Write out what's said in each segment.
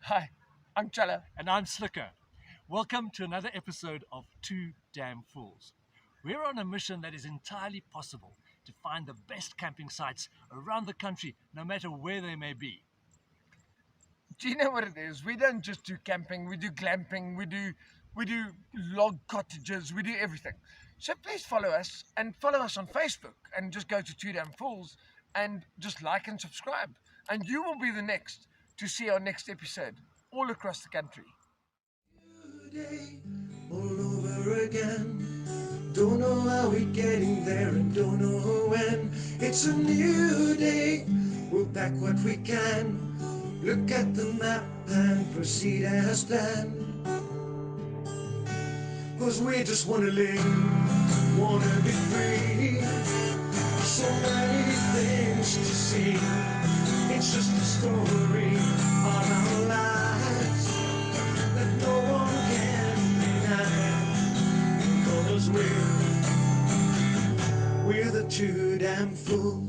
Hi, I'm Chella. And I'm Slicker. Welcome to another episode of Two Damn Fools. We're on a mission that is entirely possible to find the best camping sites around the country, no matter where they may be. Do you know what it is? We don't just do camping, we do glamping, we do log cottages, we do everything. So please follow us and follow us on Facebook and just go to Two Damn Fools and just like and subscribe. And you will be the next to see our next episode all across the country. Day all over again. Don't know how we're getting there and don't know when. It's a new day. We'll pack what we can. Look at the map and proceed as planned. 'Cause we just wanna live, wanna be free. So many things to see. It's just a story of our lives that no one can deny. 'Cause we're the two damn fools.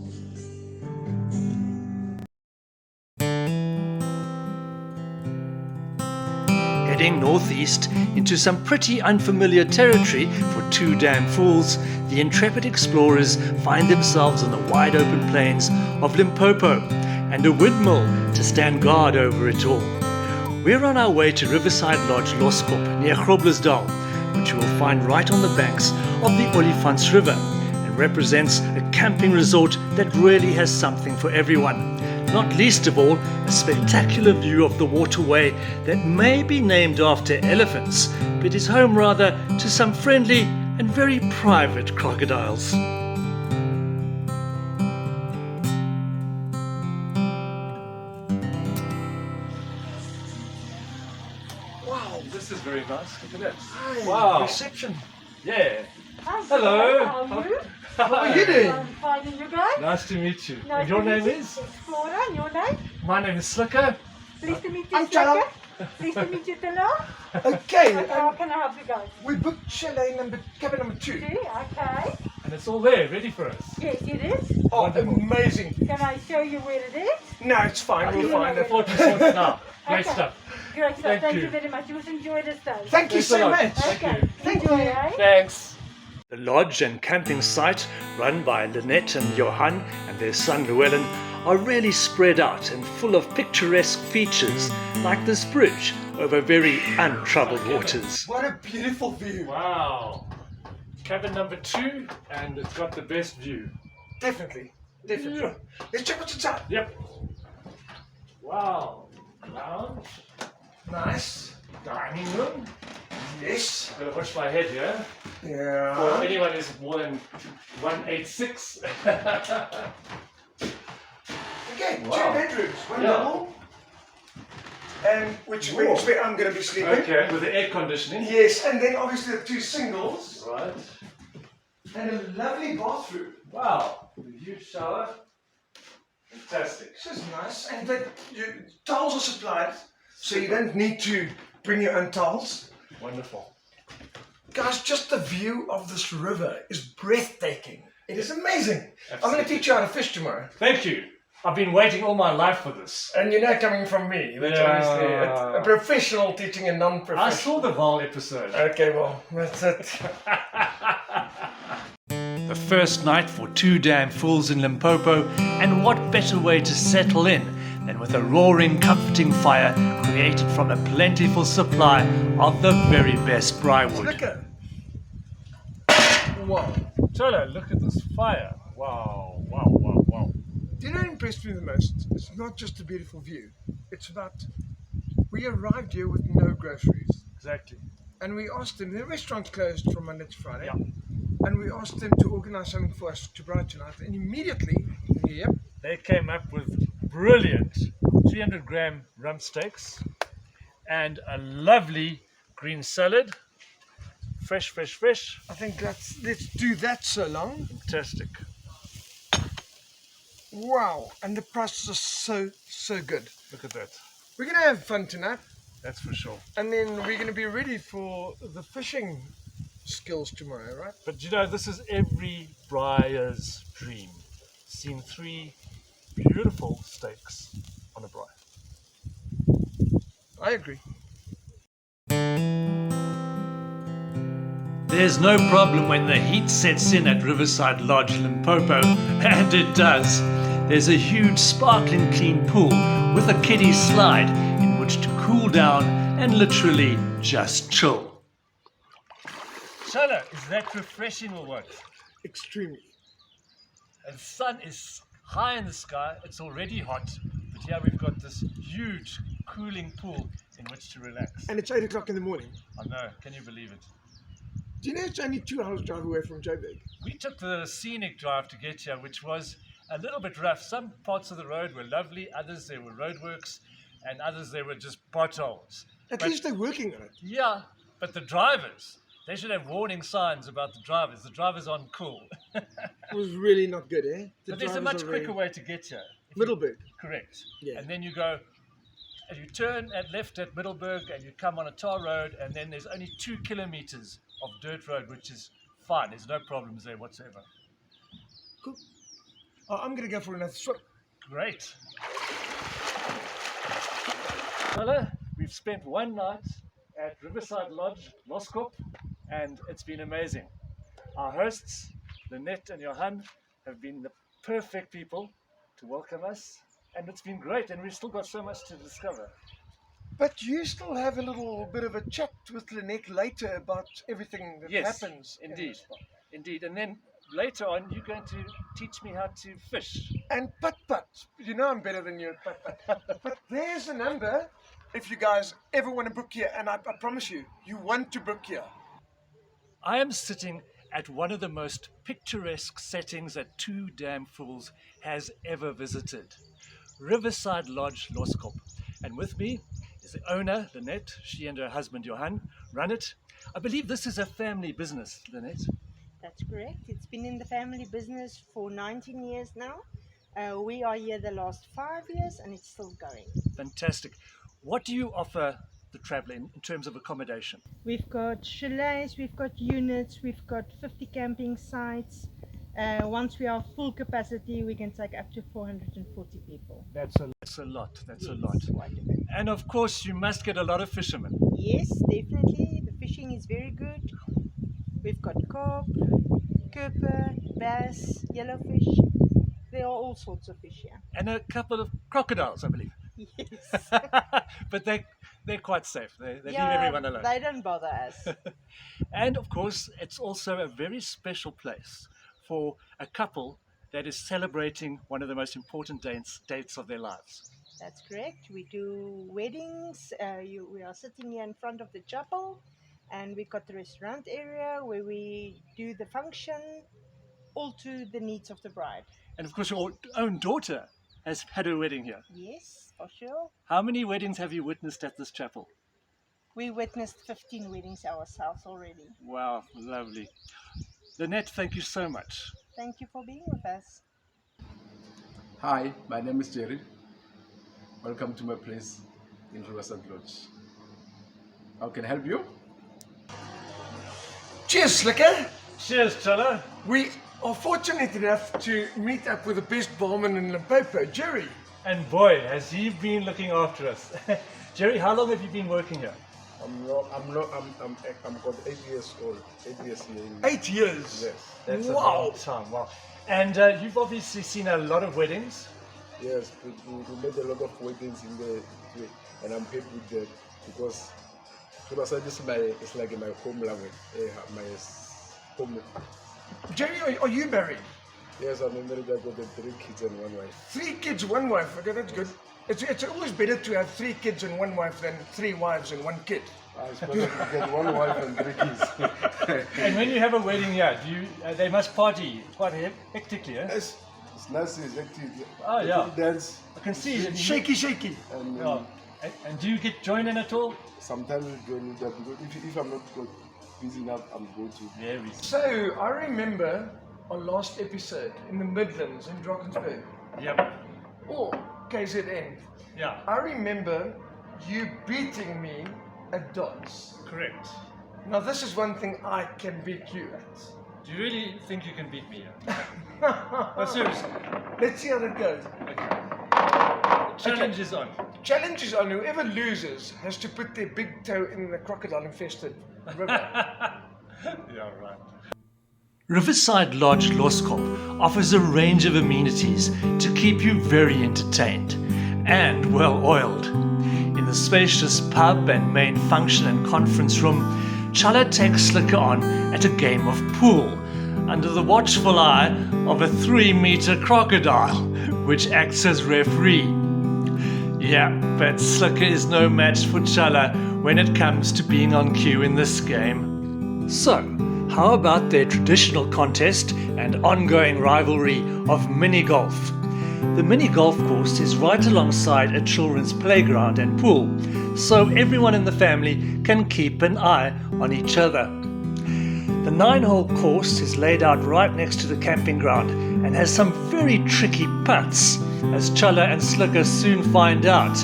Heading northeast into some pretty unfamiliar territory for Two Damn Fools, the intrepid explorers find themselves on the wide open plains of Limpopo and a windmill to stand guard over it all. We're on our way to Riverside Lodge Loskop near Crocodiles, which you will find right on the banks of the Olifants River and represents a camping resort that really has something for everyone. Not least of all, a spectacular view of the waterway that may be named after elephants, but is home rather to some friendly and very private crocodiles. Wow, this is very nice. Look at that. Hi, Wow. reception. Yeah. Hi, Hello. How are you? How are you doing? I'm fine, and you guys? Nice to meet you. Nice And your to meet name you. is? Explorer, and your name? My name is Slicker. Pleased to meet you, I'm Chella. Slicker. Pleased to meet you, Tilla. Okay, How can I help you guys? we booked chalet cabin number 2. Okay. And it's all there, ready for us. Yes, it is. Oh, Wonderful. amazing. Can I show you where it is? No, it's fine, we'll find I it. thought we sorted now. Great Okay. stuff. Great stuff. Thank Thank you. you very much. You must enjoy this day. Thank you Thanks a so lot. much. Thank Okay. you. Thank Enjoy, you. eh? Thanks. The lodge and camping site, run by Lynette and Johan and their son Llewellyn, are really spread out and full of picturesque features, like this bridge over very untroubled waters. What a beautiful view. Wow. Cabin number 2, and it's got the best view. Definitely. Definitely. Yeah. Let's check what's inside. Yep. Wow. Lounge, Nice. dining room. Yes. I'm gonna watch my head here. For Yeah. anyone who's more than 186. Okay, Wow. 2 bedrooms, 1 Yeah. double. And which means where I'm going to be sleeping. Okay, with the air conditioning. Yes, and then obviously the 2 singles. Right. And a lovely bathroom. Wow. The huge shower. Fantastic. This is nice. And the towels are supplied, so you don't need to bring your own towels. Wonderful. Guys, just the view of this river is breathtaking. It is amazing. I'm going Absolutely. to teach you how to fish tomorrow. Thank you. I've been waiting all my life for this. And you know, coming from me, that's Yeah. obviously a professional teaching a I non-professional. saw the Val episode. Okay, well, that's it. The first night for Two Damn Fools in Limpopo, and what better way to settle in than with a roaring, comforting fire created from a plentiful supply of the very best briarwood. Look at. Wow. Cholo, look at this fire. Wow, wow, wow, wow. Do you know what impressed me the most? It's not just a beautiful view. It's about, we arrived here with no groceries. Exactly. And we asked them, the restaurant's closed from Monday to Friday. Yeah. And we asked them to organize something for us to brunch tonight. And immediately, yep, They came up with brilliant 300-gram rump steaks and a lovely green salad. Fresh, fresh, fresh. I think let's do that so long. Fantastic. Wow. And the prices are so good. Look at that. We're going to have fun tonight. That's for sure. And then we're going to be ready for the fishing skills tomorrow, right? But you know, this is every briar's dream. Seen 3 beautiful steaks on a briar. I agree. There's no problem when the heat sets in at Riverside Lodge, Limpopo, and it does. There's a huge sparkling clean pool with a kiddie slide in which to cool down and literally just chill. Shala, is that refreshing or what? Extremely. The sun is high in the sky, it's already hot, but here we've got this huge cooling pool in which to relax. And it's 8 o'clock in the morning. I know, can you believe it? Do you know it's only 2 hours drive away from Joburg? We took the scenic drive to get here, which was a little bit rough. Some parts of the road were lovely, others there were roadworks, and others there were just potholes. At But- least they're working on it. Yeah, but the drivers, they should have warning signs about the drivers. The drivers aren't cool. It was really not good, eh? The But there's a drivers much are quicker really- way to get here. If you- Middleburg. Correct. Yeah. And then you go, and you turn at left at Middleburg and you come on a tar road, and then there's only 2 kilometers of dirt road, which is fine. There's no problems there whatsoever. Cool. I'm going to go for another swim. Great. Fella, we've spent one night at Riverside Lodge, Loskop, and it's been amazing. Our hosts, Lynette and Johan, have been the perfect people to welcome us, and it's been great, and we've still got so much to discover. But you still have a little bit of a chat with Lynette later about everything that Yes, happens. in indeed. this spot. Indeed, and then later on, you're going to teach me how to fish. And putt-putt. You know I'm better than you at putt-putt. But there's a number if you guys ever want to book here. And I promise you, you want to book here. I am sitting at one of the most picturesque settings that Two Damn Fools has ever visited. Riverside Lodge, Loskop. And with me is the owner, Lynette. She and her husband, Johan, run it. I believe this is a family business, Lynette. That's correct. It's been in the family business for 19 years now. We are here the last 5 years and it's still going. Fantastic. What do you offer the traveller in terms of accommodation? We've got chalets, we've got units, we've got 50 camping sites. Once we are full capacity, we can take up to 440 people. That's a lot. That's a lot. Yes, quite a bit. And of course, you must get a lot of fishermen. Yes, definitely. The fishing is very good. We've got carp, kerper, bass, yellowfish. There are all sorts of fish here. And a couple of crocodiles, I believe. Yes. But they're quite safe. They leave everyone alone. They don't bother us. And of course, it's also a very special place for a couple that is celebrating one of the most important dates of their lives. That's correct. We do weddings. We are sitting here in front of the chapel, and we've got the restaurant area where we do the function, all to the needs of the bride. And of course, your own daughter has had her wedding here. Yes, for sure. How many weddings have you witnessed at this chapel? We witnessed 15 weddings ourselves already. Wow, lovely. Lynette, thank you so much. Thank you for being with us. Hi, my name is Jerry. Welcome to my place in Riverside Lodge. How can I help you? Cheers, Slicker. Cheers, Chella. We are fortunate enough to meet up with the best barman in Limpopo, Jerry. And boy, has he been looking after us. Jerry, how long have you been working here? I'm got 8 years old. 8 years here. 8 years. Yes. That's a Wow. long time. Wow. And you've obviously seen a lot of weddings. Yes, we made a lot of weddings in the and I'm happy with that because Riverside is like my home language, my home. Jerry, are you married? Yes, I'm married. I've got 3 kids and 1 wife. 3 kids, 1 wife. Okay, that's good. It's always better to have 3 kids and 1 wife than 3 wives and 1 kid. I suppose I get 1 wife and 3 kids. And when you have a wedding here, they must party quite hectically, eh? Yes, it's nice, it's active. Oh, yeah. People dance. I can see it. Shaky, shaky. And Yeah. And do you get joined in at all? sometimes we join with that because if I'm not busy enough, I'm going to. Yeah, we. So, I remember our last episode in the Midlands in Drakensberg, Yep. or KZN. Yeah. I remember you beating me at darts. Correct. Now, this is one thing I can beat you at. Do you really think you can beat me here? Oh, seriously. Let's see how that goes. Okay. Challenge is on. Challenge is on. Whoever loses has to put their big toe in the crocodile infested river. Yeah, right. Riverside Lodge Loskop offers a range of amenities to keep you very entertained and well oiled. In the spacious pub and main function and conference room, Challa takes Slicker on at a game of pool under the watchful eye of a 3-meter crocodile, which acts as referee. Yeah, but Slicker is no match for Challa when it comes to being on cue in this game. So, how about their traditional contest and ongoing rivalry of mini golf? The mini golf course is right alongside a children's playground and pool, so everyone in the family can keep an eye on each other. The 9-hole course is laid out right next to the camping ground and has some very tricky putts, as Challa and Slicker soon find out,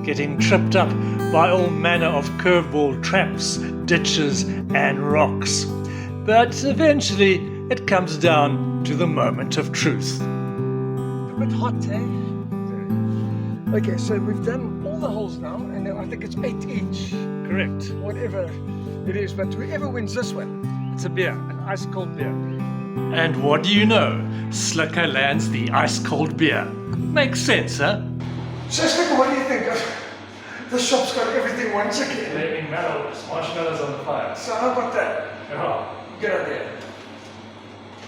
getting tripped up by all manner of curveball traps, ditches and rocks. But eventually it comes down to the moment of truth. A bit hot, eh? Okay, so we've done all the holes now, and I think it's 8 each. Correct. Whatever it is, but whoever wins this one, It's a beer, an ice-cold beer. And what do you know? Slicker lands the ice-cold beer. Makes sense, huh? so Slicker, what do you think? The shop's got everything once again. Flaming marshmallows on the fire. So how about that? Yeah. Good idea.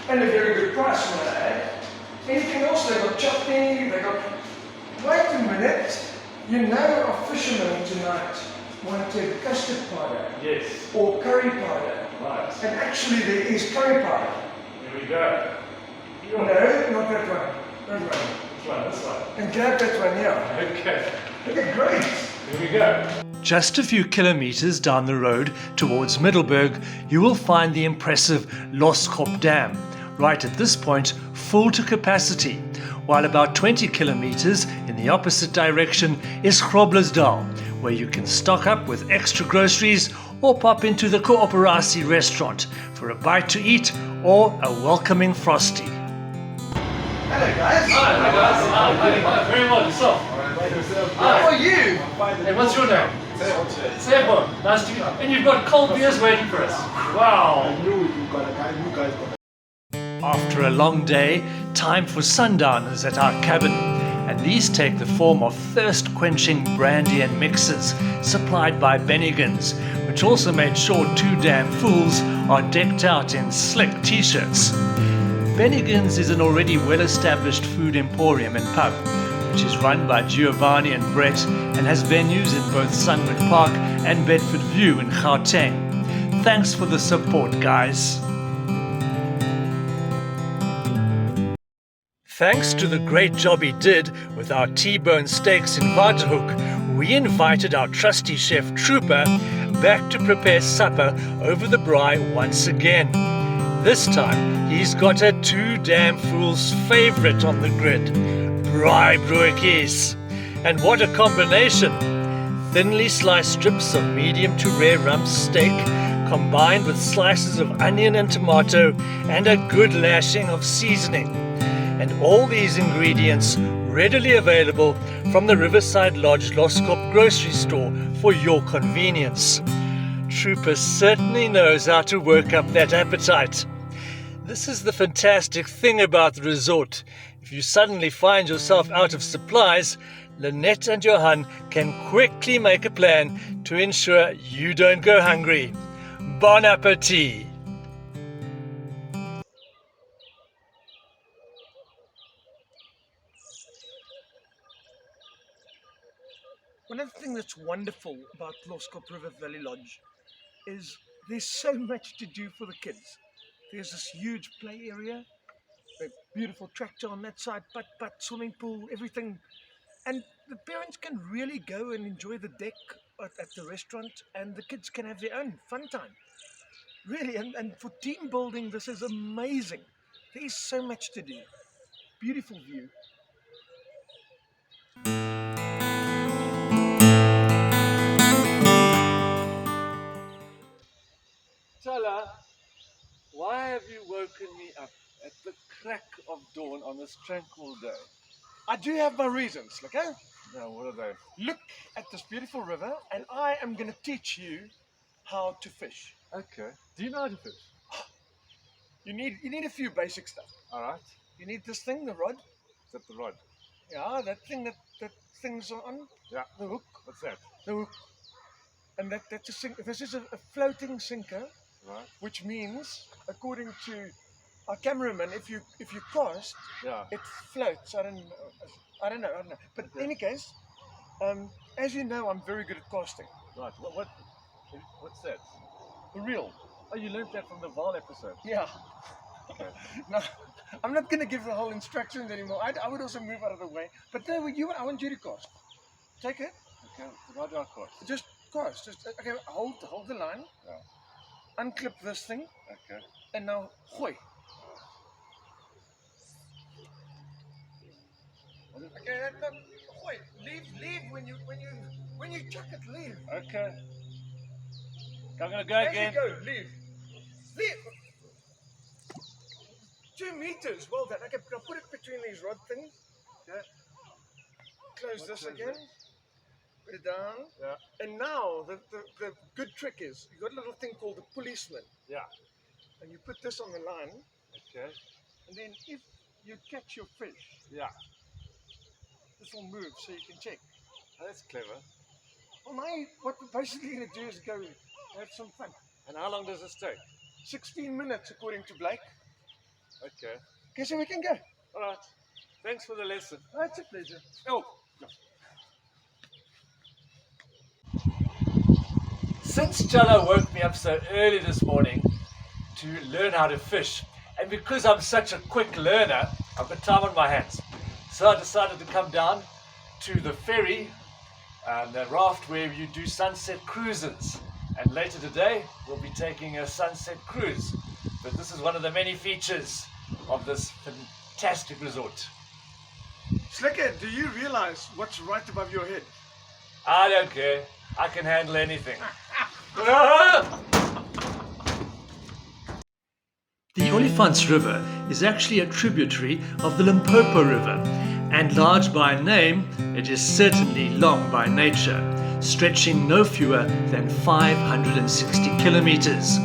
And a very good price, might I add. Anything else? They got chutney, they got... Wait a minute. You know our fishermen tonight wanted custard powder Yes. or curry powder. Right. And actually there is curry powder. Here we go. No, not that one. That one. Which one? This one. And grab that one here. Okay. Okay, great. Here we go. Just a few kilometers down the road towards Middelburg, you will find the impressive Loskop Dam, right at this point full to capacity, while about 20 kilometers in the opposite direction is Groblersdal, where you can stock up with extra groceries or pop into the Coöperatie restaurant for a bite to eat or a welcoming frosty. Hello guys. Hi guys. Hi. Very well, yourself. How are you? Hey, what's your name? Sebo. Nice to meet you. And you've got cold beers waiting for us. Wow. After a long day, time for sundowners at our cabin. And these take the form of thirst-quenching brandy and mixers supplied by Bennigan's, which also made sure 2 damn fools are decked out in slick t-shirts. Bennigan's is an already well-established food emporium and pub, which is run by Giovanni and Brett and has venues in both Sunwood Park and Bedford View in Gauteng. Thanks for the support, guys. Thanks to the great job he did with our T-bone steaks in Waterhoek, we invited our trusty chef Trooper back to prepare supper over the braai once again. This time, he's got a 2 damn fools favorite on the grid, braai broodjies. And what a combination! Thinly sliced strips of medium to rare rump steak combined with slices of onion and tomato and a good lashing of seasoning. And all these ingredients readily available from the Riverside Lodge Loskop grocery store for your convenience. Trooper certainly knows how to work up that appetite. This is the fantastic thing about the resort. If you suddenly find yourself out of supplies, Lynette and Johan can quickly make a plan to ensure you don't go hungry. Bon appetit! One of the things that's wonderful about Loskop River Valley Lodge is there's so much to do for the kids. There's this huge play area, a beautiful tractor on that side, putt, swimming pool, everything. And the parents can really go and enjoy the deck at the restaurant, and the kids can have their own fun time. Really, and for team building, this is amazing. There is so much to do. Beautiful view. Challa, why have you woken me up at the crack of dawn on this tranquil day? I do have my reasons, okay? Now, what are they? Look at this beautiful river, and I am going to teach you how to fish. Okay. Do you know how to fish? You need a few basic stuff. All right. You need this thing, the rod. Is that the rod? Yeah, that thing that thing's on Yeah. the hook. What's that? The hook. And that's a sink. This is a floating sinker, Right. which means, according to our cameraman, if you cast, Yeah. it floats. I don't know. But in any case, as you know, I'm very good at casting. Right. What's that? The reel. Oh, you learned that from the Val episode. Yeah. Okay. No, I'm not going to give the whole instructions anymore. I would also move out of the way. But no, I want you to cast. Take it. Okay. So how do I cast? Just cast. Okay. Hold the line. Yeah. Unclip this thing, Okay. and now gooi. Okay. No, gooi. Leave when you chuck it. Leave. Okay. I'm gonna go As again. you go, leave. 2 meters. Well done. Okay. Now put it between these rod things. Okay. Close this again. Put it down. Yeah. And now the good trick is you got a little thing called the policeman, Yeah. and you put this on the line, Okay. and then if you catch your fish, Yeah. this will move so you can check. Oh, that's clever. Well, now what we're basically going to do is go have some fun. And how long does this take? 16 minutes according to Blake. Okay. Okay, so we can go. All right. Thanks for the lesson. Oh, it's a pleasure. Oh. Since Chala woke me up so early this morning to learn how to fish, and because I'm such a quick learner, I've got time on my hands. So I decided to come down to the ferry, the raft where you do sunset cruises. And later today, we'll be taking a sunset cruise. But this is one of the many features of this fantastic resort. Slicker, do you realize what's right above your head? I don't care. I can handle anything. The Olifants River is actually a tributary of the Limpopo River, and large by name, it is certainly long by nature, stretching no fewer than 560 kilometers.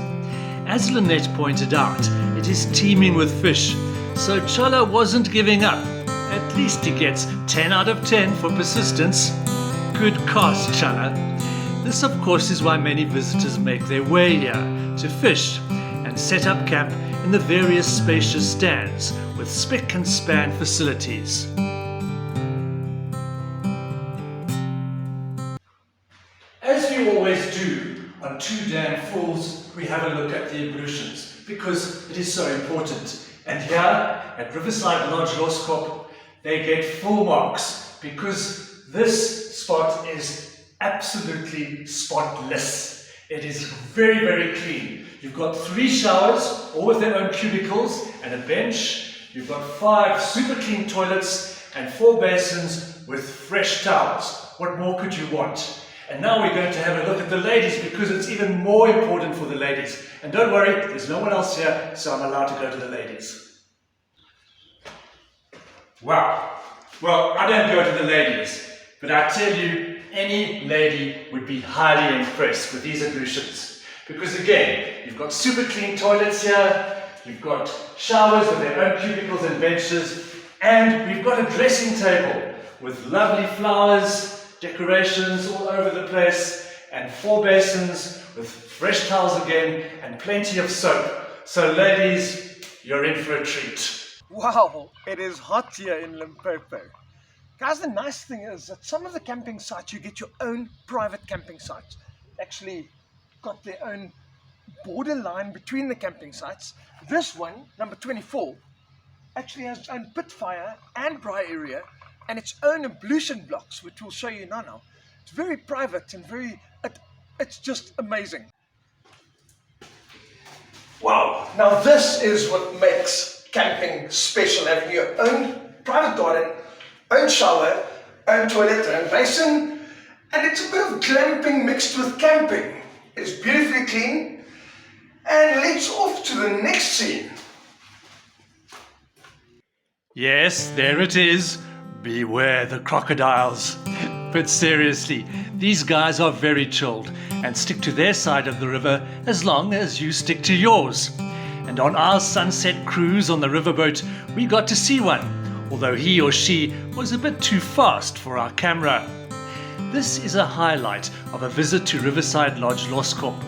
As Lynette pointed out, it is teeming with fish, so Chala wasn't giving up. At least he gets 10 out of 10 for persistence. Good cast, Chala. This, of course, is why many visitors make their way here to fish and set up camp in the various spacious stands with spick and span facilities. As we always do on Two Damn Fools, we have a look at the ablutions because it is so important. And here at Riverside Lodge Loskop, they get full marks because this spot is absolutely spotless. It is very, very clean. You've got 3 showers, all with their own cubicles and a bench. You've got 5 super clean toilets and 4 basins with fresh towels. What more could you want? And now we're going to have a look at the ladies because it's even more important for the ladies. And don't worry, there's no one else here, so I'm allowed to go to the ladies. Wow. Well, I don't go to the ladies, but I tell you, any lady would be highly impressed with these ablutions. Because again, you've got super clean toilets here, you've got showers with their own cubicles and benches, and we've got a dressing table with lovely flowers, decorations all over the place, and 4 basins with fresh towels again, and plenty of soap. So ladies, you're in for a treat. Wow, it is hot here in Limpopo. Guys, the nice thing is that some of the camping sites, you get your own private camping sites. Actually got their own borderline between the camping sites. This one, number 24, actually has its own pit fire and dry area and its own ablution blocks, which we'll show you now. It's very private and it's just amazing. Wow, now this is what makes camping special, having your own private garden, own shower, own toilet, own basin, and it's a bit of glamping mixed with camping. It's beautifully clean, and let's off to the next scene. Yes, there it is. Beware the crocodiles. But seriously, these guys are very chilled and stick to their side of the river as long as you stick to yours. And on our sunset cruise on the riverboat, we got to see one, although he or she was a bit too fast for our camera. This is a highlight of a visit to Riverside Lodge, Loskop.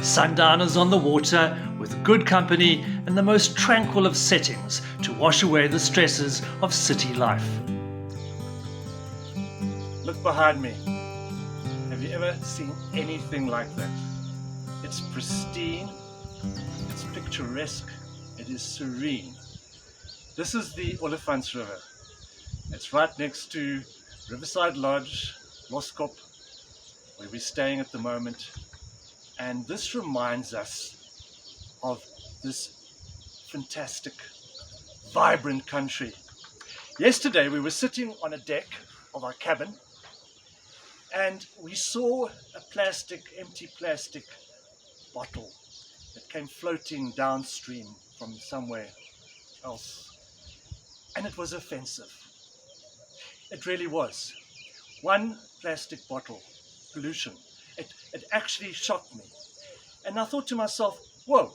Sundowners on the water with good company and the most tranquil of settings to wash away the stresses of city life. Look behind me. Have you ever seen anything like that? It's pristine, it's picturesque, it is serene. This is the Olifants River. It's right next to Riverside Lodge, Loskop, where we're staying at the moment. And this reminds us of this fantastic, vibrant country. Yesterday we were sitting on a deck of our cabin and we saw a empty plastic bottle that came floating downstream from somewhere else. And it was offensive. It really was. One plastic bottle, pollution. It actually shocked me. And I thought to myself, whoa,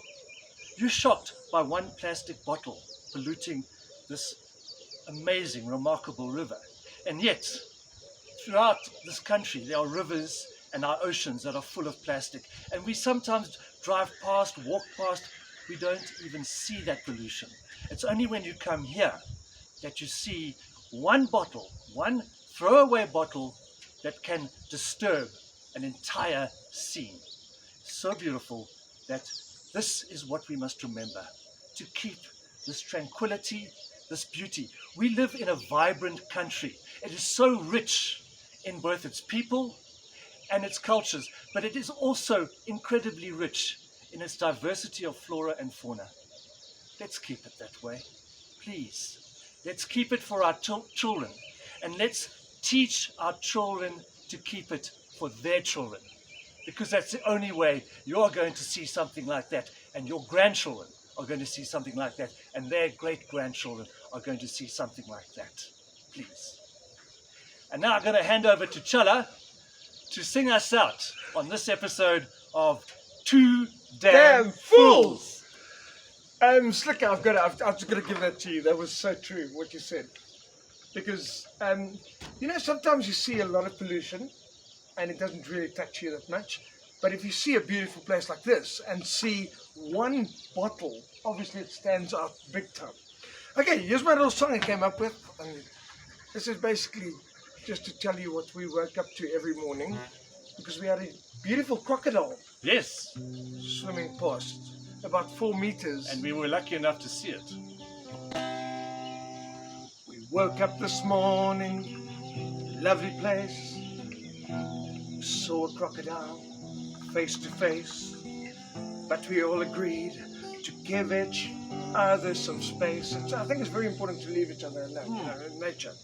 you're shocked by one plastic bottle polluting this amazing, remarkable river. And yet, throughout this country, there are rivers and our oceans that are full of plastic. And we sometimes drive past, walk past, we don't even see that pollution. It's only when you come here that you see one bottle, one throwaway bottle that can disturb an entire scene. So beautiful that this is what we must remember, to keep this tranquility, this beauty. We live in a vibrant country. It is so rich in both its people and its cultures, but it is also incredibly rich in its diversity of flora and fauna. Let's keep it that way, please. Let's keep it for our children, and let's teach our children to keep it for their children, because that's the only way you're going to see something like that, and your grandchildren are going to see something like that, and their great-grandchildren are going to see something like that. Please. And now I'm going to hand over to Chala to sing us out on this episode of Two Damn Fools. Slicker, I've just got to give that to you. That was so true, what you said. Because, sometimes you see a lot of pollution and it doesn't really touch you that much. But if you see a beautiful place like this and see one bottle, obviously it stands out big time. Okay, here's my little song I came up with. And this is basically just to tell you what we woke up to every morning, because we had a beautiful crocodile. Yes. Swimming past, about 4 meters. And we were lucky enough to see it. We woke up this morning, lovely place. Saw a crocodile face to face, but we all agreed to give each other some space. I think it's very important to leave each other alone, in nature.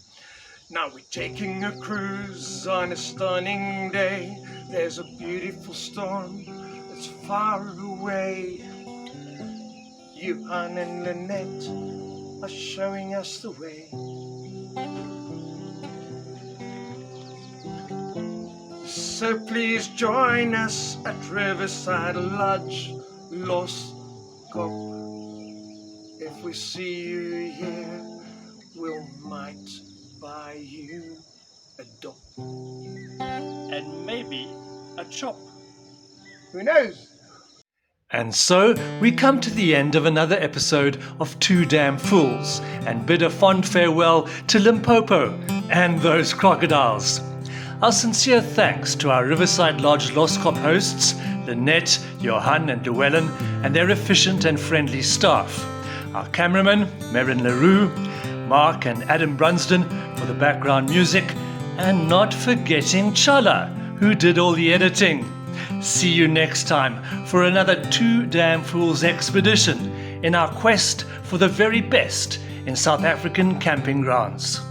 Now we're taking a cruise on a stunning day. There's a beautiful storm that's far away. Johan and Lynette are showing us the way. So please join us at Riverside Lodge, Loskop. If we see you here, we'll might buy you a dog. And maybe a chop. Who knows? And so we come to the end of another episode of Two Damn Fools and bid a fond farewell to Limpopo and those crocodiles. Our sincere thanks to our Riverside Lodge Loskop hosts, Lynette, Johan and Llewellyn, and their efficient and friendly staff. Our cameramen, Marin LaRue, Mark and Adam Brunsden for the background music, and not forgetting Chala, who did all the editing. See you next time for another Two Damn Fools expedition in our quest for the very best in South African camping grounds.